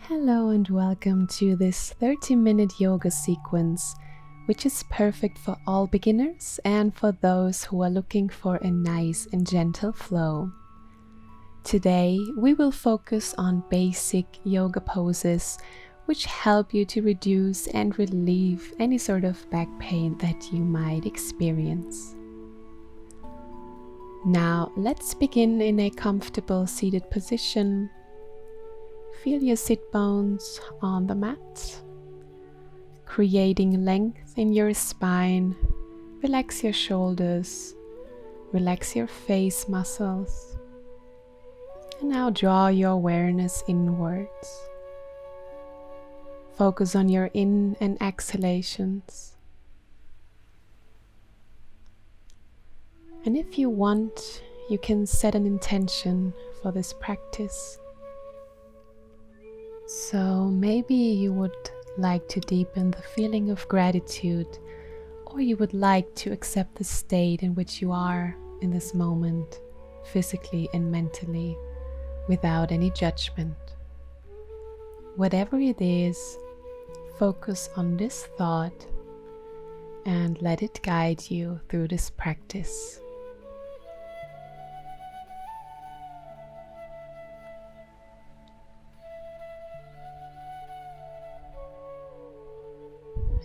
Hello and welcome to this 30-minute yoga sequence, which is perfect for all beginners and for those who are looking for a nice and gentle flow. Today we will focus on basic yoga poses which help you to reduce and relieve any sort of back pain that you might experience. Now let's begin in a comfortable seated position. Feel your sit bones on the mat, creating length in your spine. Relax your shoulders, relax your face muscles, and now draw your awareness inwards. Focus on your in and exhalations. And if you want, you can set an intention for this practice. So maybe you would like to deepen the feeling of gratitude, or you would like to accept the state in which you are in this moment, physically and mentally, without any judgment. Whatever it is, focus on this thought and let it guide you through this practice.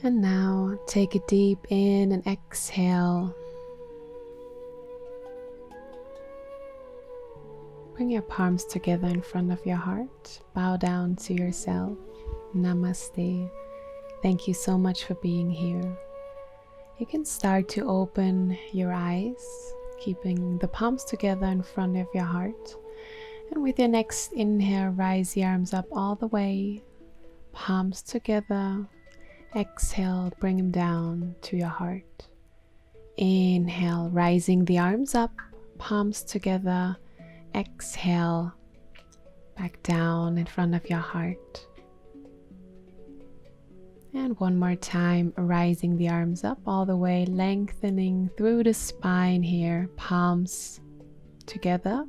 And now take a deep in and exhale. Bring your palms together in front of your heart. Bow down to yourself. Namaste. Thank you so much for being here. You can start to open your eyes, keeping the palms together in front of your heart. And with your next inhale, rise the arms up all the way. Palms together. Exhale, bring them down to your heart. Inhale, rising the arms up, palms together. Exhale, back down in front of your heart. And one more time, rising the arms up all the way, lengthening through the spine here, palms together.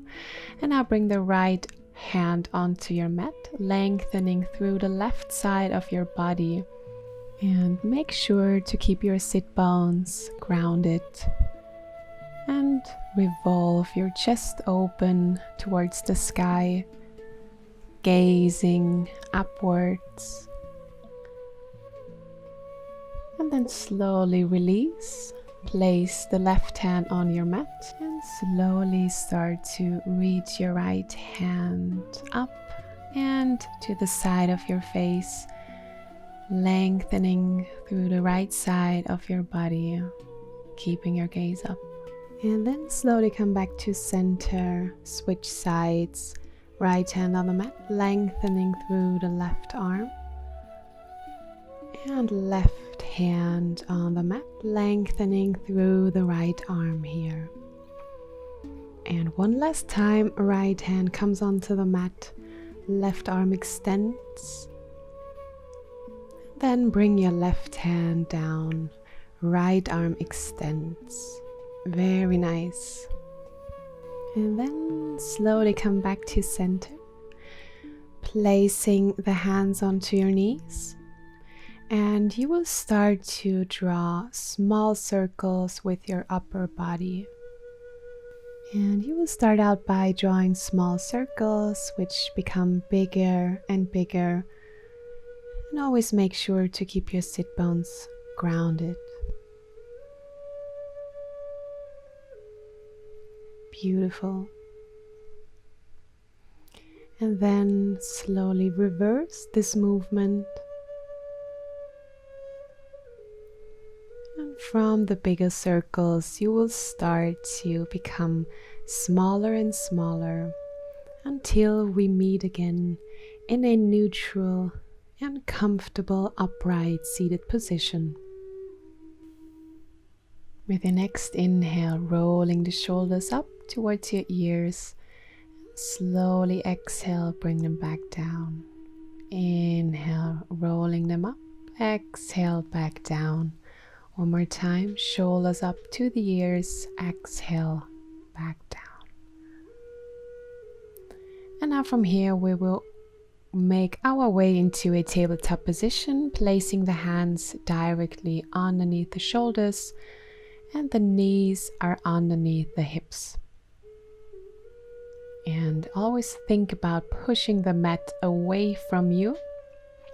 And now bring the right hand onto your mat, lengthening through the left side of your body. And make sure to keep your sit bones grounded and revolve your chest open towards the sky, gazing upwards. And then slowly release. Place the left hand on your mat and slowly start to reach your right hand up and to the side of your face, lengthening through the right side of your body, keeping your gaze up. And then slowly come back to center, switch sides, right hand on the mat, lengthening through the left arm, and left hand on the mat, lengthening through the right arm here. And one last time, right hand comes onto the mat, left arm extends. Then bring your left hand down, right arm extends. Very nice. And then slowly come back to center, placing the hands onto your knees. And you will start to draw small circles with your upper body. And you will start out by drawing small circles which become bigger and bigger. And always make sure to keep your sit bones grounded. Beautiful. And then slowly reverse this movement. And from the bigger circles, you will start to become smaller and smaller until we meet again in a neutral and comfortable upright seated position. With your next inhale, rolling the shoulders up towards your ears. Slowly exhale, bring them back down. Inhale, rolling them up. Exhale, back down. One more time, shoulders up to the ears. Exhale, back down. And now from here we will make our way into a tabletop position, placing the hands directly underneath the shoulders and the knees are underneath the hips. And always think about pushing the mat away from you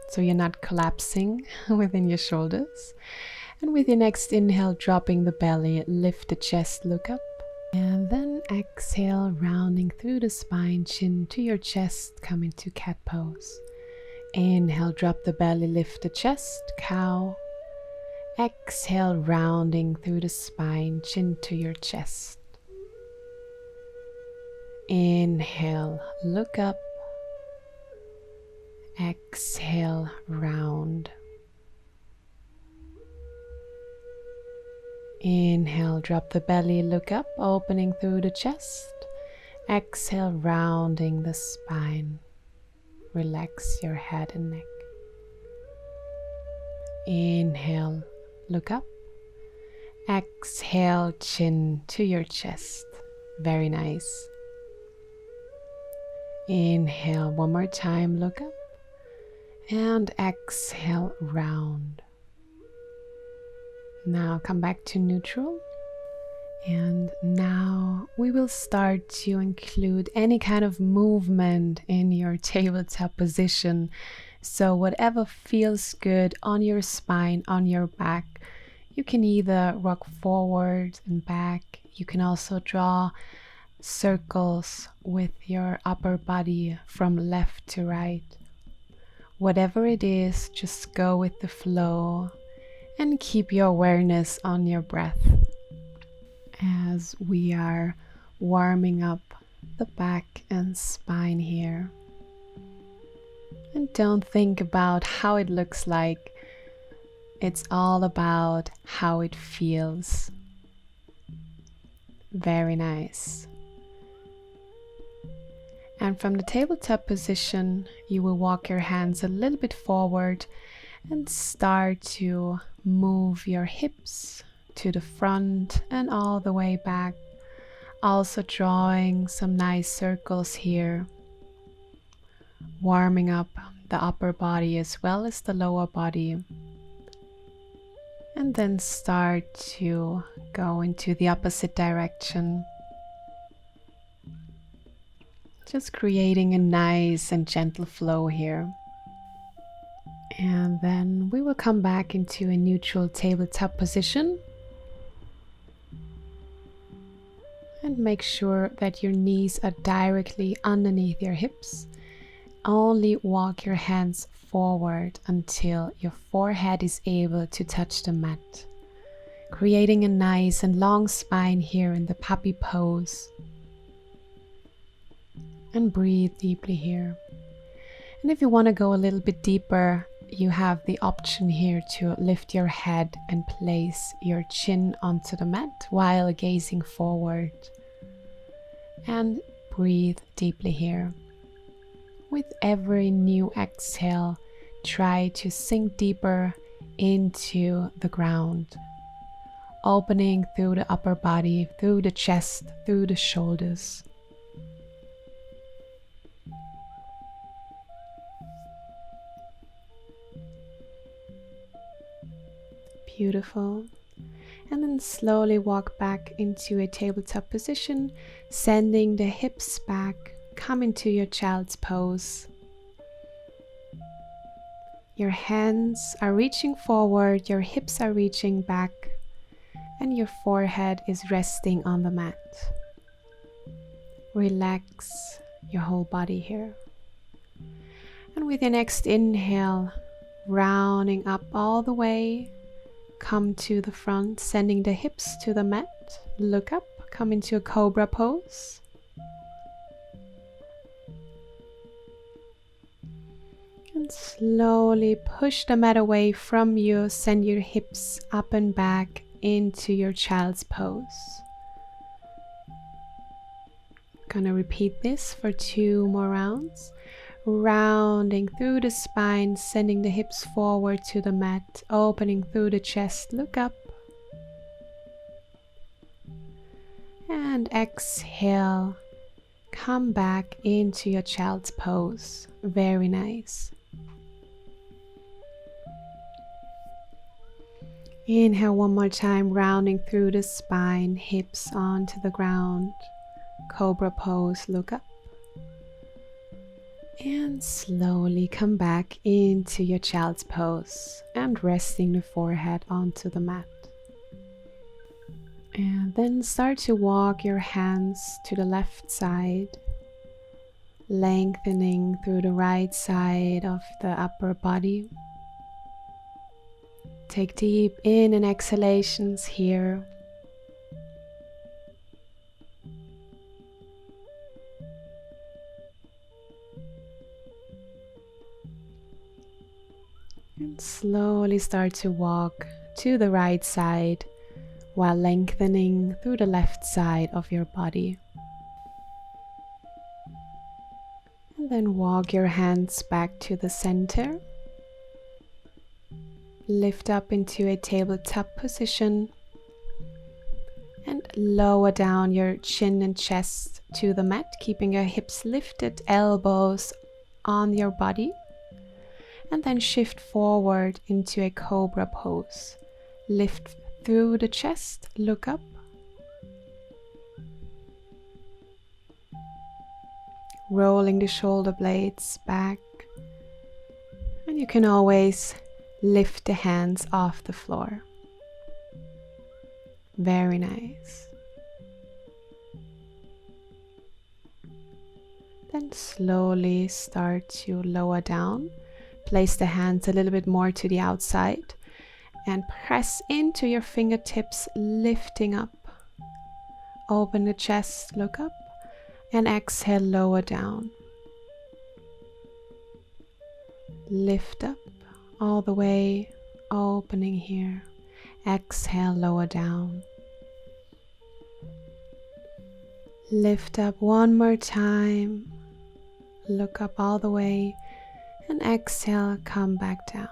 so you're not collapsing within your shoulders. And with your next inhale, dropping the belly, lift the chest, look up. And then exhale, rounding through the spine, chin to your chest, come into cat pose. Inhale, drop the belly, lift the chest, cow. Exhale, rounding through the spine, chin to your chest. Inhale, look up. Exhale, round. Inhale, drop the belly, look up, opening through the chest. Exhale, rounding the spine. Relax your head and neck. Inhale, look up. Exhale, chin to your chest. Very nice. Inhale, one more time, look up. And exhale, round. Now come back to neutral. And now we will start to include any kind of movement in your tabletop position. So whatever feels good on your spine, on your back, you can either rock forward and back. You can also draw circles with your upper body from left to right. Whatever it is, just go with the flow and keep your awareness on your breath as we are warming up the back and spine here. And don't think about how it looks like. It's all about how it feels. Very nice. And from the tabletop position, you will walk your hands a little bit forward and start to move your hips to the front and all the way back. Also drawing some nice circles here. Warming up the upper body as well as the lower body. And then start to go into the opposite direction. Just creating a nice and gentle flow here. And then we will come back into a neutral tabletop position. And make sure that your knees are directly underneath your hips. Only walk your hands forward until your forehead is able to touch the mat. Creating a nice and long spine here in the puppy pose. And breathe deeply here. And if you want to go a little bit deeper, you have the option here to lift your head and place your chin onto the mat while gazing forward. And breathe deeply here. With every new exhale, try to sink deeper into the ground. Opening through the upper body, through the chest, through the shoulders. Beautiful. And then slowly walk back into a tabletop position, sending the hips back. Come into your child's pose. Your hands are reaching forward, your hips are reaching back, and your forehead is resting on the mat. Relax your whole body here. And with your next inhale, rounding up all the way, come to the front, sending the hips to the mat. Look up, come into a Cobra Pose. And slowly push the mat away from you. Send your hips up and back into your child's pose. Gonna repeat this for 2 more rounds. Rounding through the spine, sending the hips forward to the mat, opening through the chest, look up. And exhale, come back into your child's pose. Very nice. Inhale one more time, rounding through the spine, hips onto the ground. Cobra pose, look up. And slowly come back into your child's pose and resting the forehead onto the mat. And then start to walk your hands to the left side, lengthening through the right side of the upper body. Take deep in and exhalations here. And slowly start to walk to the right side while lengthening through the left side of your body. And then walk your hands back to the center. Lift up into a tabletop position and lower down your chin and chest to the mat, keeping your hips lifted, elbows on your body. And then shift forward into a cobra pose. Lift through the chest, look up. Rolling the shoulder blades back. And you can always lift the hands off the floor. Very nice. Then slowly start to lower down. Place the hands a little bit more to the outside and press into your fingertips, lifting up. Open the chest, look up, and exhale, lower down. Lift up all the way, opening here. Exhale, lower down. Lift up one more time. Look up all the way. And exhale, come back down.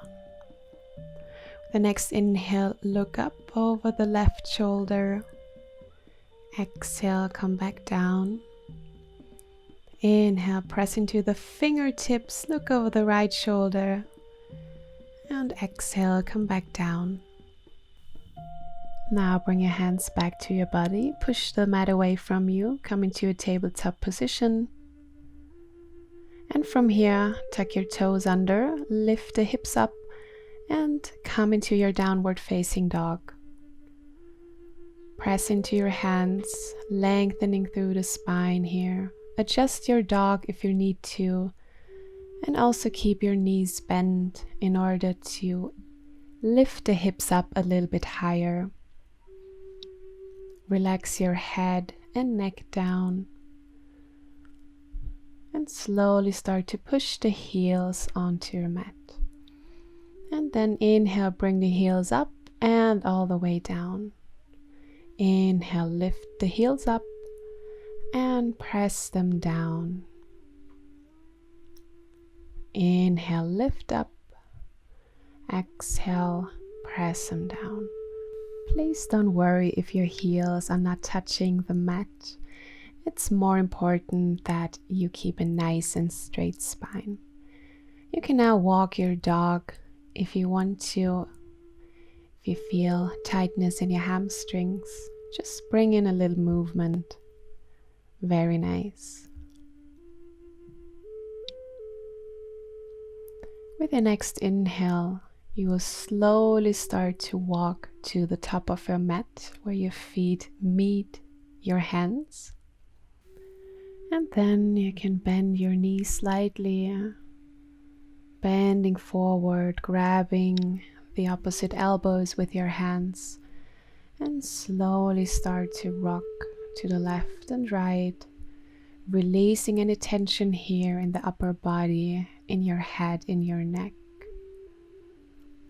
The next inhale, look up over the left shoulder. Exhale, come back down. Inhale, press into the fingertips, look over the right shoulder. And exhale, come back down. Now bring your hands back to your body. Push the mat away from you. Come into a tabletop position. And from here, tuck your toes under, lift the hips up, and come into your downward facing dog. Press into your hands, lengthening through the spine here. Adjust your dog if you need to, and also keep your knees bent in order to lift the hips up a little bit higher. Relax your head and neck down. And slowly start to push the heels onto your mat. And then inhale, bring the heels up and all the way down. Inhale, lift the heels up and press them down. Inhale, lift up. Exhale, press them down. Please don't worry if your heels are not touching the mat. It's more important that you keep a nice and straight spine. You can now walk your dog if you want to. If you feel tightness in your hamstrings, just bring in a little movement. Very nice. With your next inhale, you will slowly start to walk to the top of your mat where your feet meet your hands. And then you can bend your knees slightly, bending forward, grabbing the opposite elbows with your hands, and slowly start to rock to the left and right, releasing any tension here in the upper body, in your head, in your neck.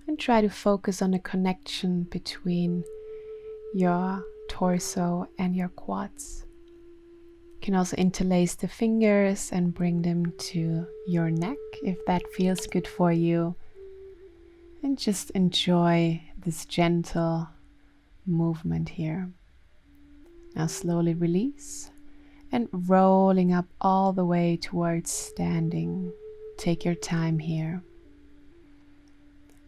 And try to focus on the connection between your torso and your quads. You can also interlace the fingers and bring them to your neck if that feels good for you. And just enjoy this gentle movement here. Now slowly release and rolling up all the way towards standing. Take your time here.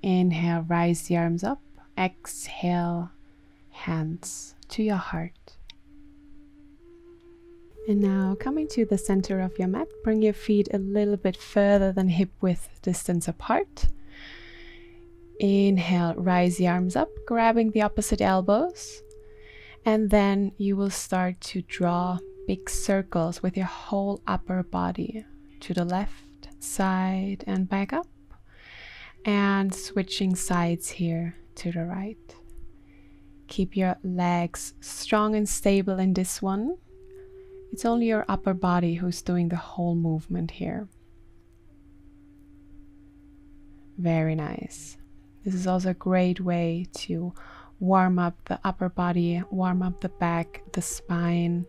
Inhale, rise the arms up. Exhale, hands to your heart. And now coming to the center of your mat, bring your feet a little bit further than hip width distance apart. Inhale, rise the arms up, grabbing the opposite elbows. And then you will start to draw big circles with your whole upper body to the left side and back up. And switching sides here to the right. Keep your legs strong and stable in this one. It's only your upper body who's doing the whole movement here. Very nice. This is also a great way to warm up the upper body, warm up the back, the spine,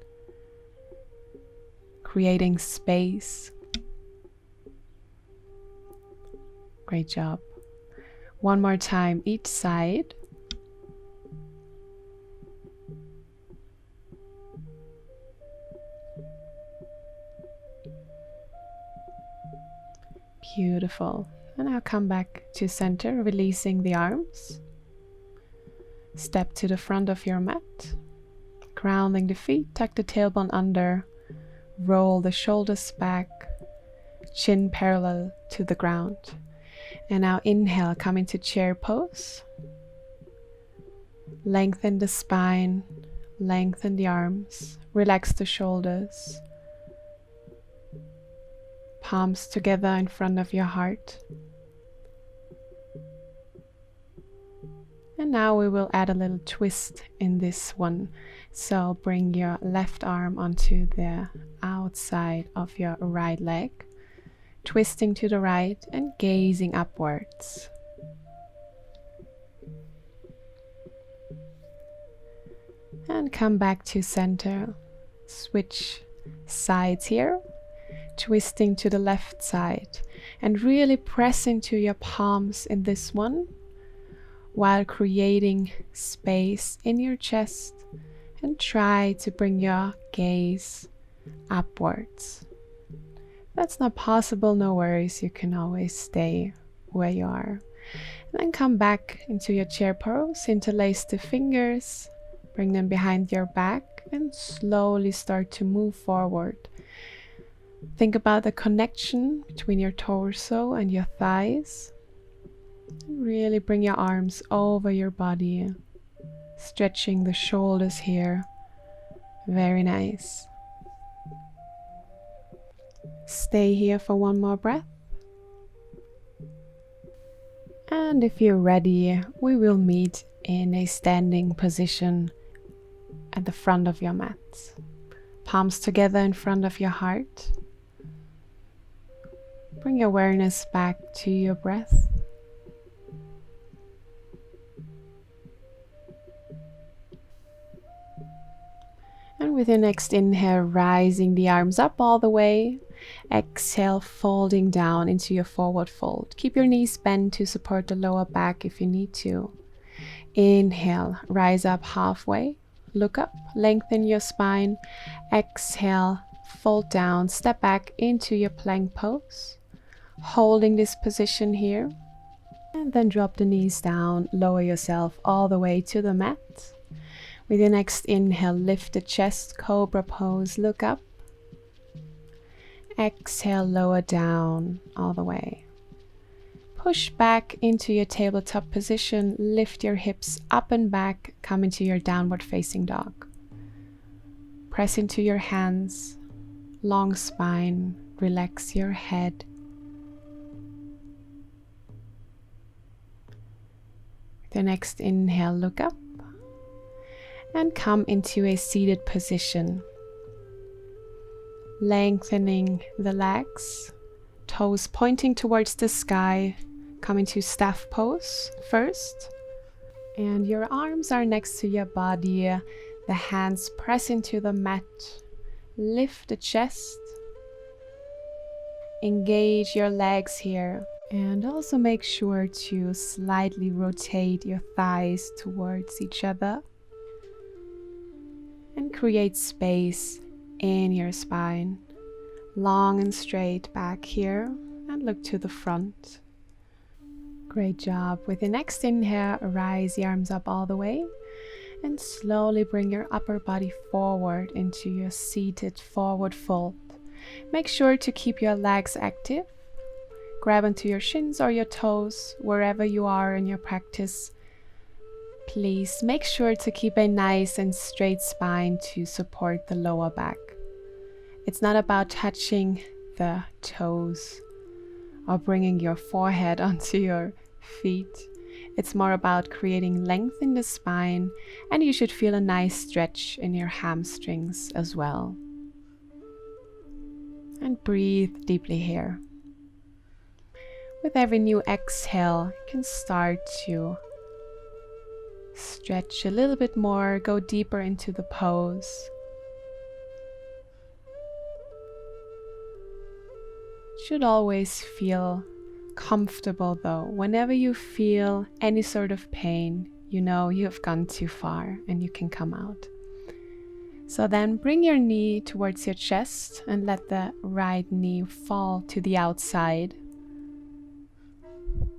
creating space. Great job. One more time, each side. Beautiful. And now come back to center, releasing the arms. Step to the front of your mat, grounding the feet, tuck the tailbone under, roll the shoulders back, chin parallel to the ground. And now inhale, come into chair pose. Lengthen the spine, lengthen the arms, relax the shoulders. Palms together in front of your heart. And now we will add a little twist in this one. So bring your left arm onto the outside of your right leg, twisting to the right and gazing upwards. And come back to center. Switch sides here, twisting to the left side and really press into your palms in this one while creating space in your chest, and try to bring your gaze upwards. If that's not possible, no worries, you can always stay where you are. And then come back into your chair pose, interlace the fingers, bring them behind your back and slowly start to move forward. Think about the connection between your torso and your thighs. Really bring your arms over your body, stretching the shoulders here. Very nice. Stay here for one more breath. And if you're ready, we will meet in a standing position at the front of your mat. Palms together in front of your heart. Bring your awareness back to your breath. And with your next inhale, rising the arms up all the way. Exhale, folding down into your forward fold. Keep your knees bent to support the lower back if you need to. Inhale, rise up halfway. Look up, lengthen your spine. Exhale, fold down, step back into your plank pose. Holding this position here. And then drop the knees down, lower yourself all the way to the mat. With your next inhale, lift the chest, Cobra Pose, look up. Exhale, lower down all the way. Push back into your tabletop position, lift your hips up and back, come into your downward facing dog. Press into your hands, long spine, relax your head. With your next inhale, look up. And come into a seated position. Lengthening the legs, toes pointing towards the sky. Come into staff pose first. And your arms are next to your body. The hands press into the mat. Lift the chest. Engage your legs here. And also make sure to slightly rotate your thighs towards each other. And create space in your spine. Long and straight back here, and look to the front. Great job. With the next inhale, rise the arms up all the way and slowly bring your upper body forward into your seated forward fold. Make sure to keep your legs active. Grab onto your shins or your toes, wherever you are in your practice. Please make sure to keep a nice and straight spine to support the lower back. It's not about touching the toes or bringing your forehead onto your feet. It's more about creating length in the spine, and you should feel a nice stretch in your hamstrings as well. And breathe deeply here. With every new exhale, you can start to stretch a little bit more, go deeper into the pose. Should always feel comfortable though. Whenever you feel any sort of pain, you know you have gone too far and you can come out. So then bring your knee towards your chest and let the right knee fall to the outside.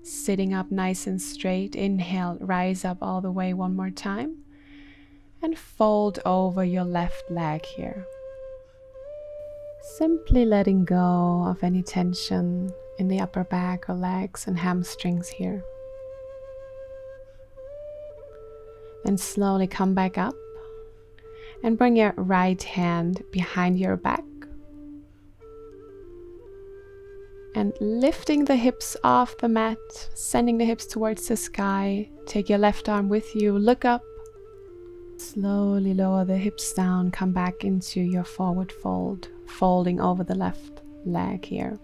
Sitting up nice and straight, inhale, rise up all the way one more time and fold over your left leg here. Simply letting go of any tension in the upper back or legs and hamstrings here. Then slowly come back up and bring your right hand behind your back. And lifting the hips off the mat, sending the hips towards the sky. Take your left arm with you, look up. Slowly lower the hips down, come back into your forward fold, folding over the left leg here.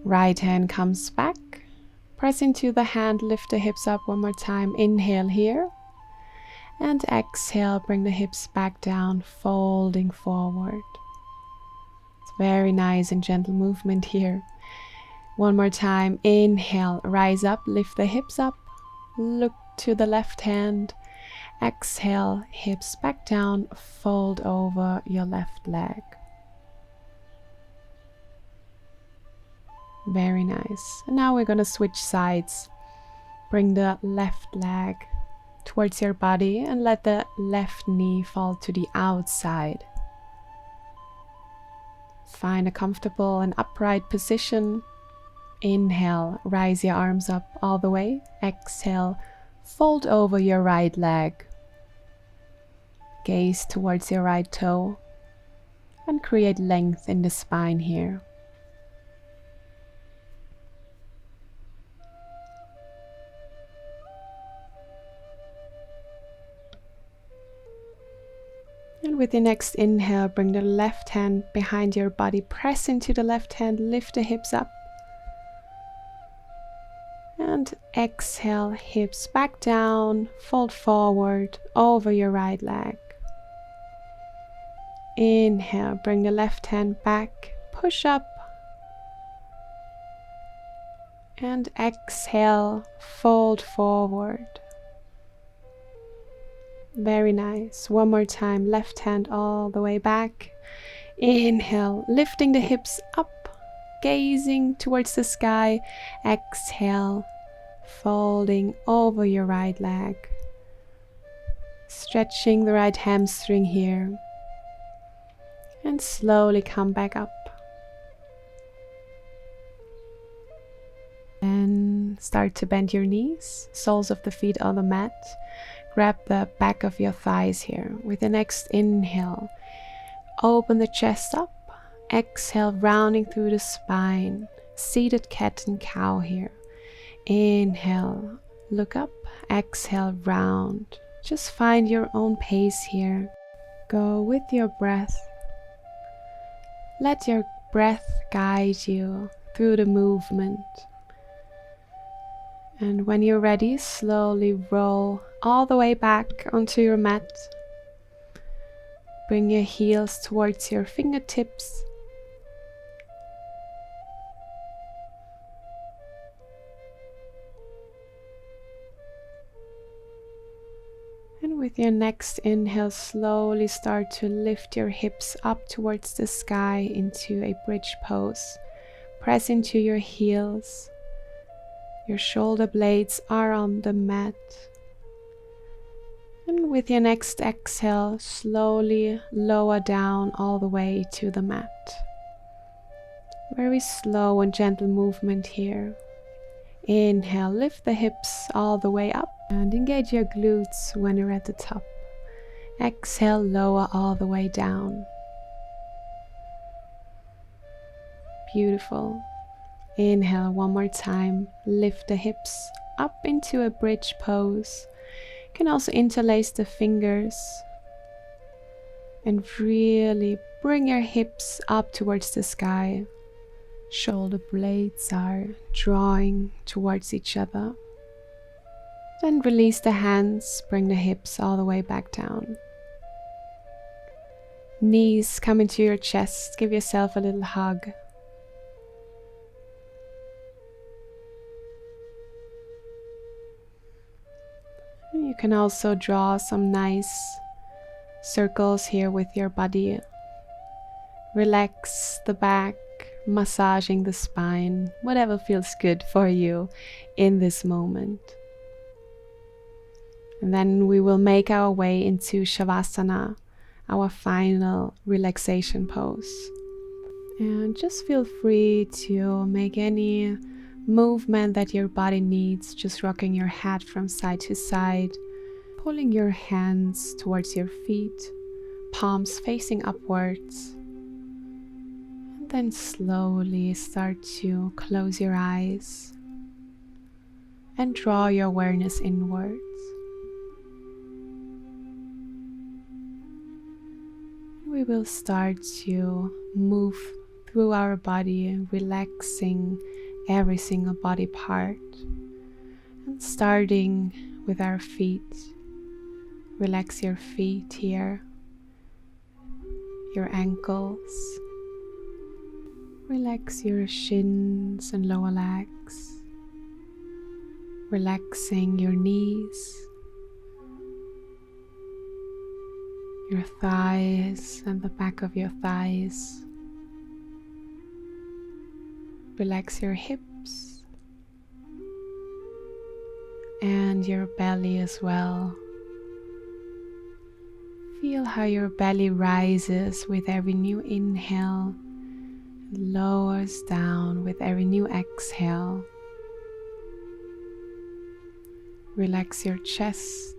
Right hand comes back. Press into the hand, lift the hips up one more time. Inhale here. And exhale, bring the hips back down, folding forward. It's very nice and gentle movement here. One more time. Inhale, rise up, lift the hips up. Look to the left hand. Exhale, hips back down, fold over your left leg. Very nice. And now we're going to switch sides. Bring the left leg towards your body and let the left knee fall to the outside. Find a comfortable and upright position. Inhale, rise your arms up all the way. Exhale, fold over your right leg. Gaze towards your right toe and create length in the spine here. And with the next inhale, bring the left hand behind your body, press into the left hand, lift the hips up. And exhale, hips back down, fold forward over your right leg. Inhale, bring the left hand back, push up. And exhale, fold forward. Very nice. One more time, left hand all the way back. Inhale, lifting the hips up, gazing towards the sky. Exhale, folding over your right leg. Stretching the right hamstring here. And slowly come back up. And start to bend your knees, soles of the feet on the mat. Grab the back of your thighs here. With the next inhale, open the chest up. Exhale, rounding through the spine. Seated cat and cow here. Inhale, look up. Exhale, round. Just find your own pace here. Go with your breath. Let your breath guide you through the movement. And when you're ready, slowly roll all the way back onto your mat. Bring your heels towards your fingertips. With your next inhale, slowly start to lift your hips up towards the sky into a bridge pose. Press into your heels. Your shoulder blades are on the mat. And with your next exhale, slowly lower down all the way to the mat. Very slow and gentle movement here. Inhale, lift the hips all the way up and engage your glutes when you're at the top. Exhale, lower all the way down. Beautiful. Inhale one more time, lift the hips up into a bridge pose. You can also interlace the fingers and really bring your hips up towards the sky. Shoulder blades are drawing towards each other. Then release the hands, bring the hips all the way back down. Knees come into your chest, give yourself a little hug. You can also draw some nice circles here with your body. Relax the back, massaging the spine, whatever feels good for you in this moment. And then we will make our way into Shavasana, our final relaxation pose. And just feel free to make any movement that your body needs, just rocking your head from side to side, pulling your hands towards your feet, palms facing upwards. And then slowly start to close your eyes and draw your awareness inwards. We will start to move through our body, relaxing every single body part, and starting with our feet. Relax your feet here, your ankles. Relax your shins and lower legs. Relaxing your knees, your thighs and the back of your thighs. Relax your hips and your belly as well. Feel how your belly rises with every new inhale, and lowers down with every new exhale. Relax your chest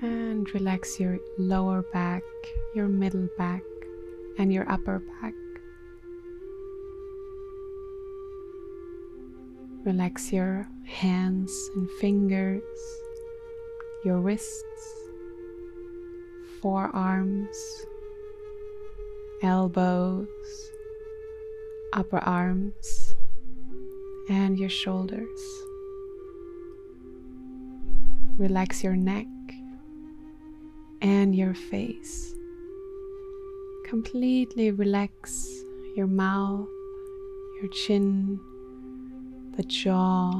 and relax your lower back, your middle back, and your upper back. Relax your hands and fingers, your wrists, forearms, elbows, upper arms, and your shoulders. Relax your neck and your face. Completely relax your mouth, your chin, the jaw.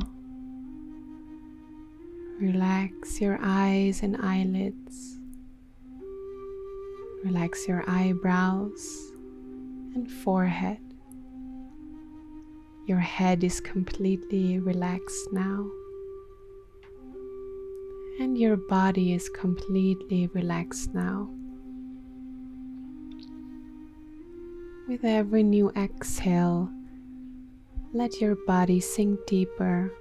Relax your eyes and eyelids. Relax your eyebrows and forehead. Your head is completely relaxed now. And your body is completely relaxed now. With every new exhale, let your body sink deeper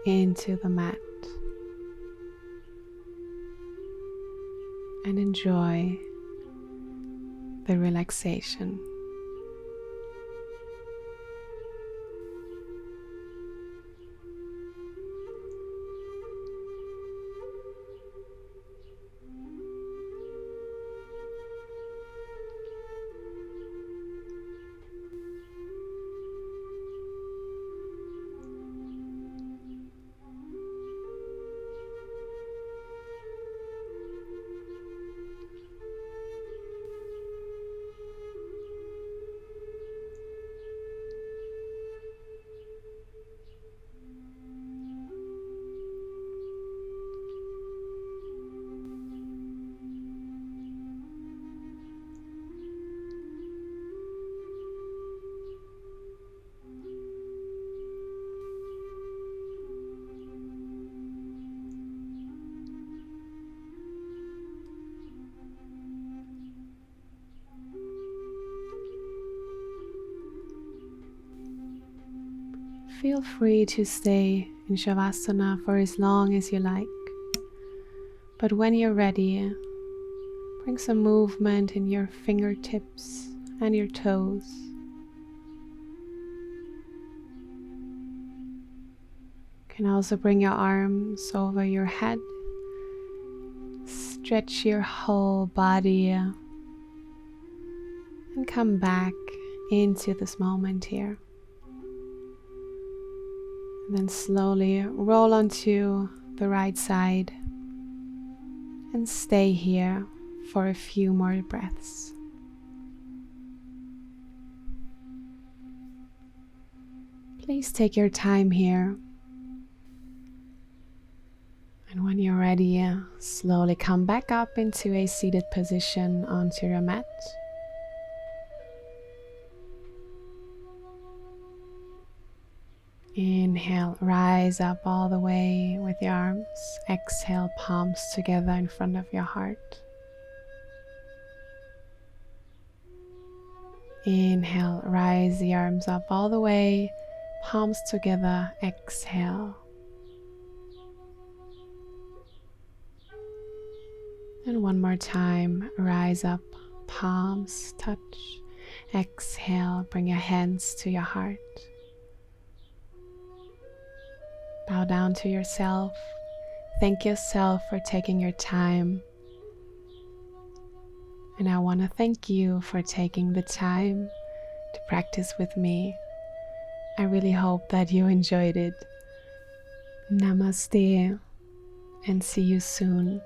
into the mat and enjoy the relaxation. feel free to stay in Shavasana for as long as you like. But when you're ready, bring some movement in your fingertips and your toes. You can also bring your arms over your head. Stretch your whole body and come back into this moment here. And then slowly roll onto the right side and stay here for a few more breaths. Please take your time here. And when you're ready, slowly come back up into a seated position onto your mat. Inhale, rise up all the way with your arms. Exhale, palms together in front of your heart. Inhale, rise the arms up all the way, palms together. Exhale. And one more time, rise up, palms touch. Exhale, bring your hands to your heart. Bow down to yourself. Thank yourself for taking your time. And I want to thank you for taking the time to practice with me. I really hope that you enjoyed it. Namaste, and see you soon.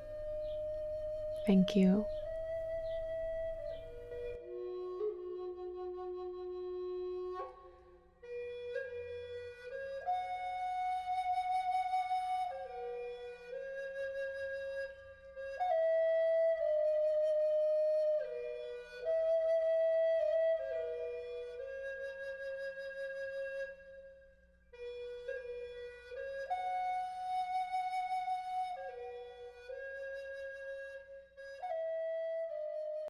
Thank you.